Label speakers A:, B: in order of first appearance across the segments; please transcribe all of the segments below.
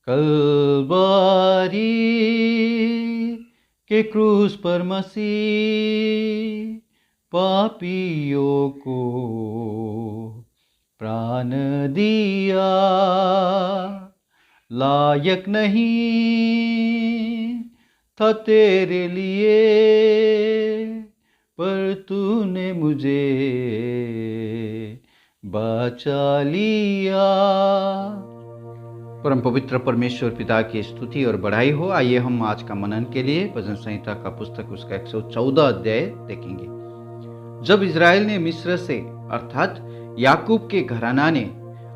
A: कल्वारी के क्रूस पर मसीह पापियों को प्राण दिया, लायक नहीं था तेरे लिए, पर तूने मुझे बचा लिया। परम पवित्र परमेश्वर पिता की स्तुति और बढ़ाई हो। आइए हम आज का मनन के लिए भजन संहिता का पुस्तक उसका 114 अध्याय देखेंगे। जब इज़राइल ने मिस्र से अर्थात याकूब के घराना ने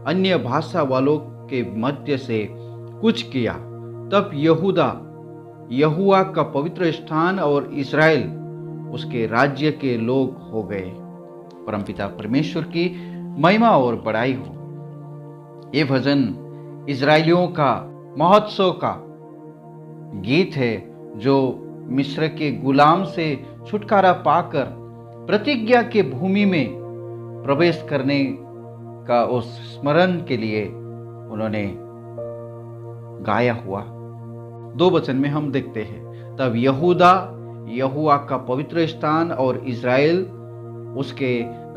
A: अन्य भाषा वालों के मध्य से कुछ किया, तब यहूदा यहोवा का पवित्र स्थान और इज़राइल उसके राज्य के लोग हो गए। परमपिता परमेश्वर की महिमा और बढ़ाई हो। ये भजन इज़राइलियों का महोत्सव का गीत है, जो मिस्र के गुलाम से छुटकारा पाकर प्रतिज्ञा के भूमि में प्रवेश करने का उस स्मरण के लिए उन्होंने गाया हुआ। 2 वचन में हम देखते हैं, तब यहूदा यहोवा का पवित्र स्थान और इज़राइल उसके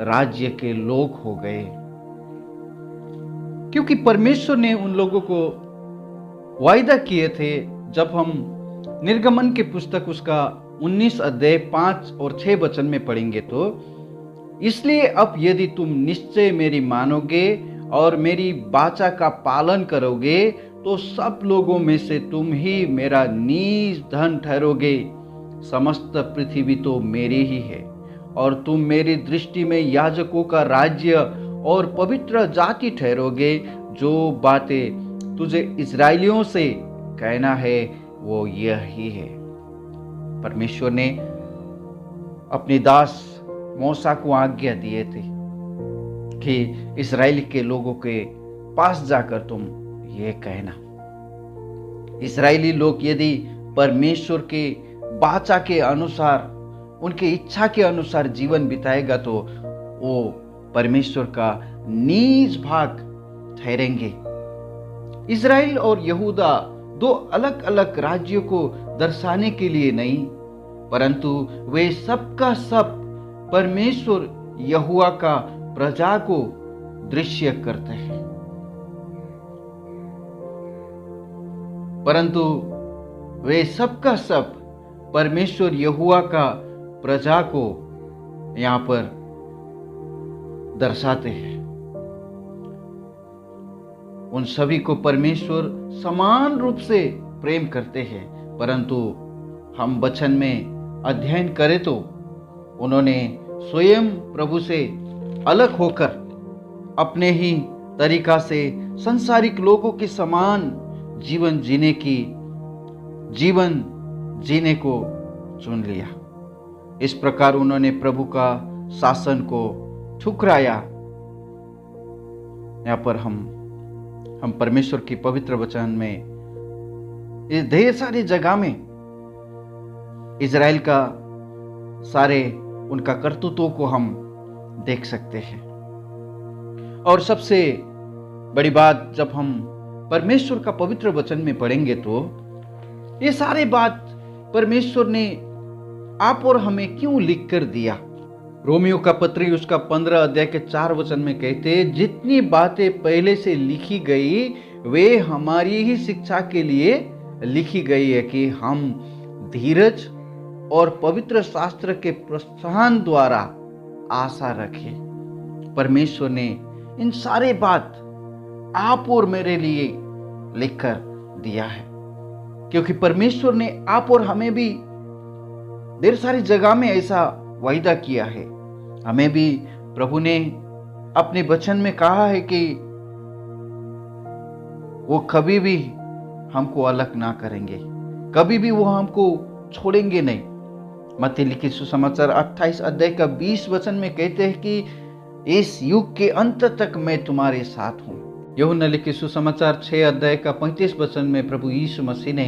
A: राज्य के लोग हो गए। क्योंकि परमेश्वर ने उन लोगों को वायदा किए थे। जब हम निर्गमन की पुस्तक उसका 19 अध्याय 5 और 6 वचन में पढ़ेंगे, तो इसलिए अब यदि तुम निश्चय मेरी मानोगे और मेरी वाचा का पालन करोगे, तो सब लोगों में से तुम ही मेरा निज धन ठहरोगे। समस्त पृथ्वी तो मेरी ही है, और तुम मेरी दृष्टि में याजकों का राज्य और पवित्र जाति ठहरोगे। जो बातें तुझे इज़राइलियों से कहना है वो यही है। परमेश्वर ने अपने दास मूसा को आज्ञा दिए थे कि इज़राइल के लोगों के पास जाकर तुम ये कहना। इज़राइली लोग यदि परमेश्वर के वाचा के अनुसार, उनके इच्छा के अनुसार जीवन बिताएगा, तो वो परमेश्वर का निज भाग ठहरेंगे। इज़राइल और यहूदा 2 अलग अलग राज्यों को दर्शाने के लिए नहीं, परंतु वे सबका सब परमेश्वर यहोवा का प्रजा को दृश्य करते हैं। परंतु वे सबका सब परमेश्वर यहोवा का प्रजा को यहाँ पर दर्शाते हैं। उन सभी को परमेश्वर समान रूप से प्रेम करते हैं, परंतु हम वचन में अध्ययन करें तो उन्होंने स्वयं प्रभु से अलग होकर अपने ही तरीका से संसारिक लोगों के समान जीवन जीने को चुन लिया। इस प्रकार उन्होंने प्रभु का शासन को ठुकराया। यहाँ पर हम परमेश्वर की पवित्र वचन में इस ढेर सारी जगह में इज़राइल का सारे उनका करतूतों को हम देख सकते हैं। और सबसे बड़ी बात, जब हम परमेश्वर का पवित्र वचन में पढ़ेंगे, तो ये सारे बात परमेश्वर ने आप और हमें क्यों लिख कर दिया। रोमियो का पत्री उसका 15 अध्याय के 4 वचन में कहते, जितनी बातें पहले से लिखी गई वे हमारी ही शिक्षा के लिए लिखी गई है, कि हम धीरज और पवित्र शास्त्र के प्रोत्साहन द्वारा आशा रखें। परमेश्वर ने इन सारे बात आप और मेरे लिए लिखकर दिया है, क्योंकि परमेश्वर ने आप और हमें भी ढेर सारी जगह में ऐसा वायदा किया है। हमें भी प्रभु ने अपने वचन में कहा है कि वो कभी भी हमको अलग ना करेंगे, कभी भी वो हमको छोड़ेंगे नहीं। मत्ती लिखित सुसमाचार 28 अध्याय का 20 वचन में कहते हैं कि इस युग के अंत तक मैं तुम्हारे साथ हूं। यूहन्ना लिखित सुसमाचार 6 अध्याय का 35 वचन में प्रभु यीशु मसीह ने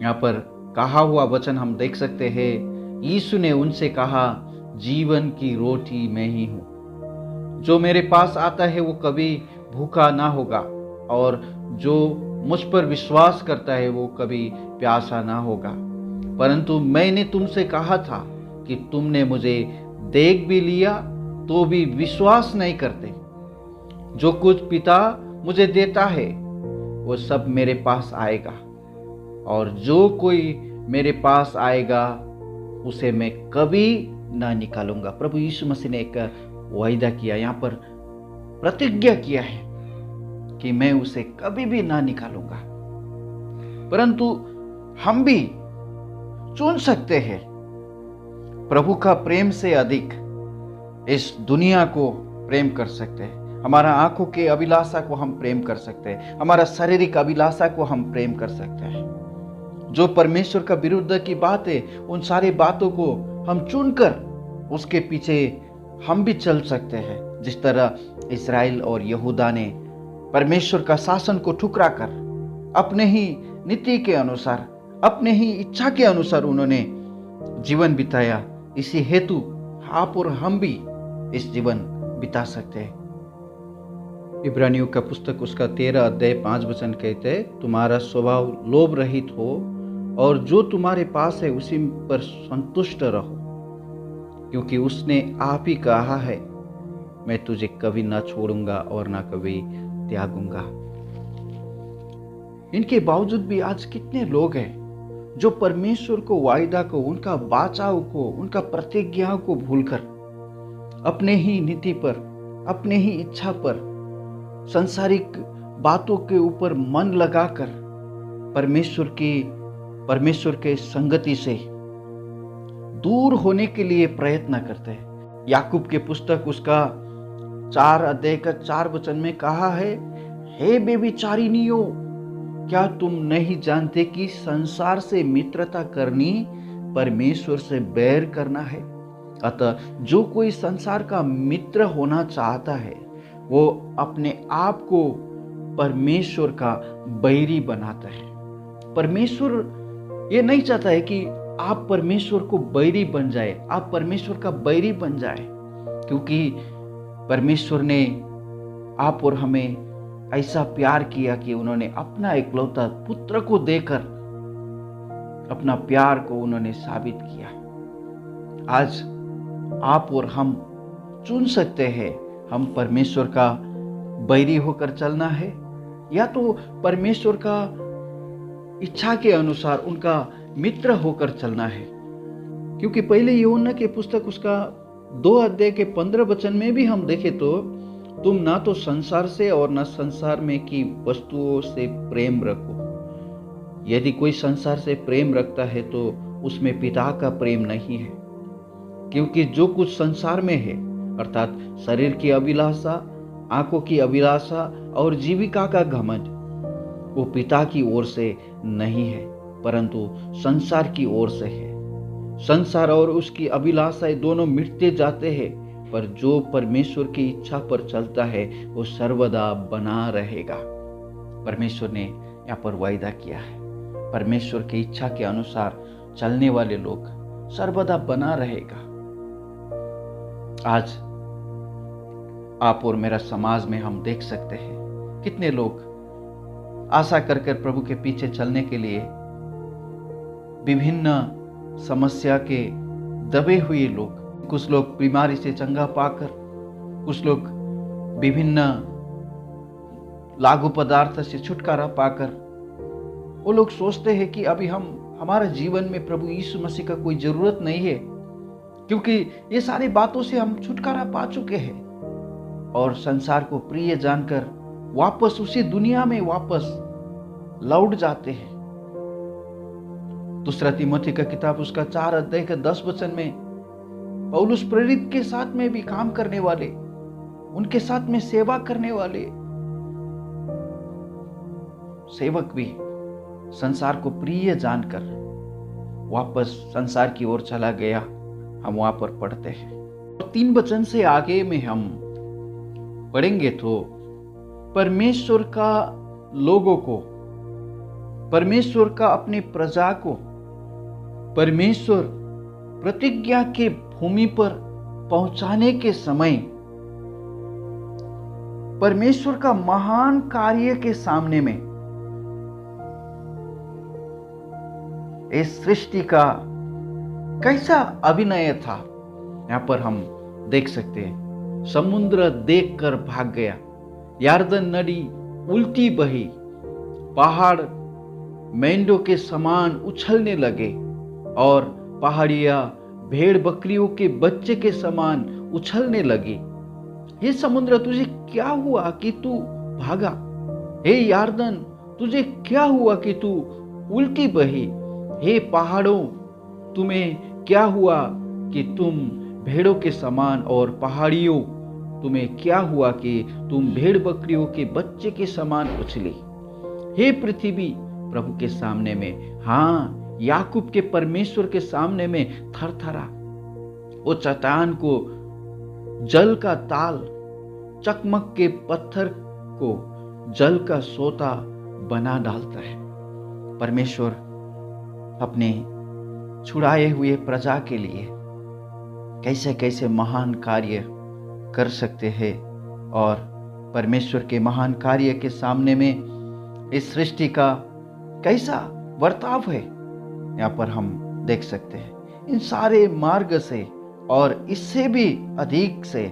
A: यहाँ पर कहा हुआ वचन हम देख सकते हैं। यीशु ने उनसे कहा, जीवन की रोटी मैं ही हूं, जो मेरे पास आता है वो कभी भूखा ना होगा, और जो मुझ पर विश्वास करता है वो कभी प्यासा ना होगा। परंतु मैंने तुमसे कहा था कि तुमने मुझे देख भी लिया तो भी विश्वास नहीं करते। जो कुछ पिता मुझे देता है वो सब मेरे पास आएगा, और जो कोई मेरे पास आएगा उसे मैं कभी ना निकालूंगा। प्रभु यीशु मसीह ने एक वायदा किया, यहाँ पर प्रतिज्ञा किया है कि मैं उसे कभी भी ना निकालूंगा। परंतु हम भी चुन सकते हैं प्रभु का प्रेम से अधिक इस दुनिया को प्रेम कर सकते हैं। हमारा आंखों के अभिलाषा को हम प्रेम कर सकते हैं, हमारा शारीरिक अभिलाषा को हम प्रेम कर सकते हैं। जो परमेश्वर का विरुद्ध की बात है, उन सारी बातों को हम चुनकर उसके पीछे हम भी चल सकते हैं। जिस तरह इस्राएल और यहूदा ने परमेश्वर का शासन को ठुकरा कर अपने ही नीति के अनुसार, अपने ही इच्छा के अनुसार उन्होंने जीवन बिताया, इसी हेतु आप और हम भी इस जीवन बिता सकते हैं। इब्रानियों का पुस्तक उसका 13 अध्याय 5 वचन कहते हैं, तुम्हारा स्वभाव लोभ रहित हो और जो तुम्हारे पास है उसी पर संतुष्ट रहो, क्योंकि उसने आप ही कहा है, मैं तुझे कभी ना छोड़ूंगा और ना कभी त्यागूंगा। इनके बावजूद भी आज कितने लोग हैं जो परमेश्वर को, वायदा को, उनका वाचाओं को, उनका प्रतिज्ञाओं को भूलकर अपने ही नीति पर, अपने ही इच्छा पर, संसारिक बातों के ऊपर मन लगाकर परमेश्वर के संगति से दूर होने के लिए प्रयत्न करते हैं। याकूब के पुस्तक उसका 4 अध्याय का 4 वचन में कहा है, हे बेविचारिणियों, क्या तुम नहीं जानते कि संसार से मित्रता करनी परमेश्वर से बैर करना है? अतः जो कोई संसार का मित्र होना चाहता है वो अपने आप को परमेश्वर का बैरी बनाता है। परमेश्वर ये नहीं चाहता है कि आप परमेश्वर को बैरी बन जाए, आप परमेश्वर का बैरी बन जाए, क्योंकि परमेश्वर ने आप और हमें ऐसा प्यार किया कि उन्होंने अपना इकलौता पुत्र को देकर अपना प्यार को उन्होंने साबित किया। आज आप और हम चुन सकते हैं, हम परमेश्वर का बैरी होकर चलना है या तो परमेश्वर का इच्छा के अनुसार उनका मित्र होकर चलना है। क्योंकि पहले यूहन्ना के पुस्तक उसका 2 अध्याय के 15 वचन में भी हम देखें तो, तुम ना तो संसार से और ना संसार में की वस्तुओं से प्रेम रखो। यदि कोई संसार से प्रेम रखता है तो उसमें पिता का प्रेम नहीं है। क्योंकि जो कुछ संसार में है, अर्थात शरीर की अभिलाषा, आंखों की अभिलाषा और जीविका का घमंड, वो पिता की ओर से नहीं है परंतु संसार की ओर से है। संसार और उसकी अभिलाषाएं दोनों मिटते जाते हैं, पर जो परमेश्वर की इच्छा पर चलता है वो सर्वदा बना रहेगा। परमेश्वर ने यहाँ पर वायदा किया है, परमेश्वर की इच्छा के अनुसार चलने वाले लोग सर्वदा बना रहेगा। आज आप और मेरा समाज में हम देख सकते हैं कितने लोग आशा कर प्रभु के पीछे चलने के लिए विभिन्न समस्या के दबे हुए लोग, कुछ लोग बीमारी से चंगा पाकर, कुछ लोग विभिन्न लागू पदार्थ से छुटकारा पाकर, वो लोग सोचते हैं कि अभी हमारा जीवन में प्रभु यीशु मसीह का कोई जरूरत नहीं है, क्योंकि ये सारी बातों से हम छुटकारा पा चुके हैं, और संसार को प्रिय जानकर वापस उसी दुनिया में वापस लौट जाते हैं। दूसरा तीमुथी का किताब उसका 4 अध्याय का 10 वचन में पौलुस प्रेरित के साथ में भी काम करने वाले, उनके साथ में सेवा करने वाले सेवक भी संसार को प्रिय जानकर वापस संसार की ओर चला गया, हम वहां पर पढ़ते हैं। 3 वचन से आगे में हम पढ़ेंगे तो परमेश्वर का लोगों को, परमेश्वर का अपनी प्रजा को परमेश्वर प्रतिज्ञा के भूमि पर पहुंचाने के समय परमेश्वर का महान कार्य के सामने में इस सृष्टि का कैसा अभिनय था, यहाँ पर हम देख सकते हैं। समुद्र देखकर भाग गया, यरदन नदी उल्टी बही, पहाड़ मेंढों के समान उछलने लगे और पहाड़ियां भेड़ बकरियों के बच्चे के समान उछलने लगी। हे समुद्र, तुझे क्या हुआ कि तू भागा? हे यरदन, तुझे क्या हुआ कि तू उल्टी बही? हे पहाड़ों, तुम्हें क्या हुआ कि तुम भेड़ों के समान, और पहाड़ियों, तुम्हें क्या हुआ कि तुम भेड़ बकरियों के बच्चे के समान उछली? हे पृथ्वी प्रभु के सामने में, हाँ, याकूब के परमेश्वर के सामने में थरथरा। वो चट्टान को जल का ताल, चकमक के पत्थर को जल का सोता बना डालता है। परमेश्वर अपने छुड़ाए हुए प्रजा के लिए कैसे कैसे महान कार्य कर सकते हैं, और परमेश्वर के महान कार्य के सामने में इस सृष्टि का कैसा बर्ताव है, यहाँ पर हम देख सकते हैं। इन सारे मार्ग से और इससे भी अधिक से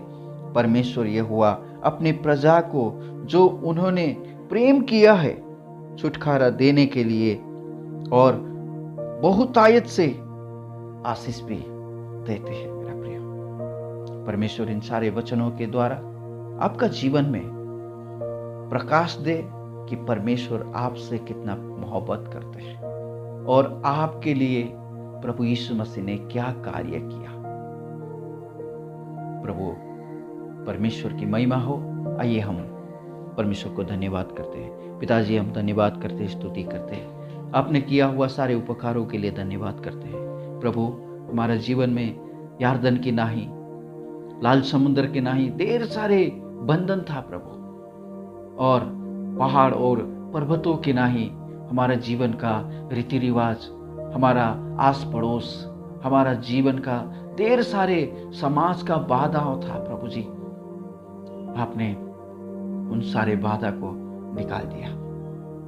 A: परमेश्वर यहोवा अपने प्रजा को, जो उन्होंने प्रेम किया है, छुटकारा देने के लिए और बहुतायत से आशीष भी देते हैं। मेरा प्रिय, परमेश्वर इन सारे वचनों के द्वारा आपका जीवन में प्रकाश दे कि परमेश्वर आपसे कितना मोहब्बत करते हैं और आपके लिए प्रभु यीशु मसीह ने क्या कार्य किया। प्रभु परमेश्वर की महिमा हो। आइए हम परमेश्वर को धन्यवाद करते हैं। पिताजी, हम धन्यवाद करते हैं, स्तुति करते हैं, आपने किया हुआ सारे उपकारों के लिए धन्यवाद करते हैं। प्रभु, हमारा जीवन में यरदन की नाही, लाल समुद्र के नाही ढेर सारे बंधन था प्रभु, और पहाड़ और पर्वतों के नाही हमारा जीवन का रीति रिवाज, हमारा आस पड़ोस, हमारा जीवन का ढेर सारे समाज का बाधा था प्रभु जी। आपने उन सारे बाधा को निकाल दिया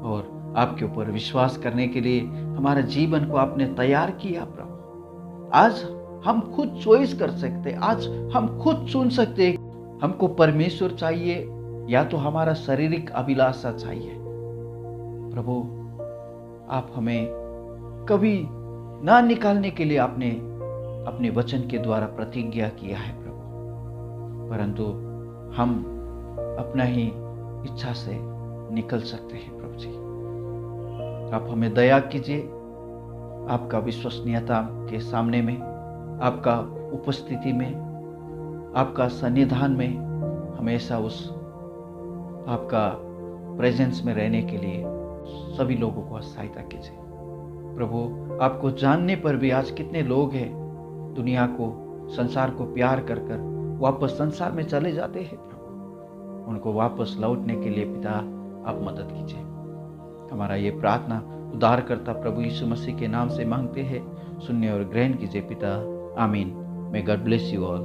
A: और आपके ऊपर विश्वास करने के लिए हमारे जीवन को आपने तैयार किया प्रभु। आज हम खुद चॉइस कर सकते, आज हम खुद चुन सकते, हमको परमेश्वर चाहिए या तो हमारा शारीरिक अभिलाषा चाहिए। प्रभु, आप हमें कभी ना निकालने के लिए आपने अपने वचन के द्वारा प्रतिज्ञा किया है प्रभु, परंतु हम अपना ही इच्छा से निकल सकते हैं प्रभु जी। आप हमें दया कीजिए, आपका विश्वसनीयता के सामने में, आपका उपस्थिति में, आपका सन्निधान में हमेशा उस आपका प्रेजेंस में रहने के लिए सभी लोगों को सहायता कीजिए प्रभु। आपको जानने पर भी आज कितने लोग हैं दुनिया को, संसार को प्यार कर कर वापस संसार में चले जाते हैं प्रभु। उनको वापस लौटने के लिए पिता आप मदद कीजिए। हमारा ये प्रार्थना उद्धारकर्ता प्रभु यीशु मसीह के नाम से मांगते हैं, सुनने और ग्रहण कीजिए पिता। आमीन। May God bless you all.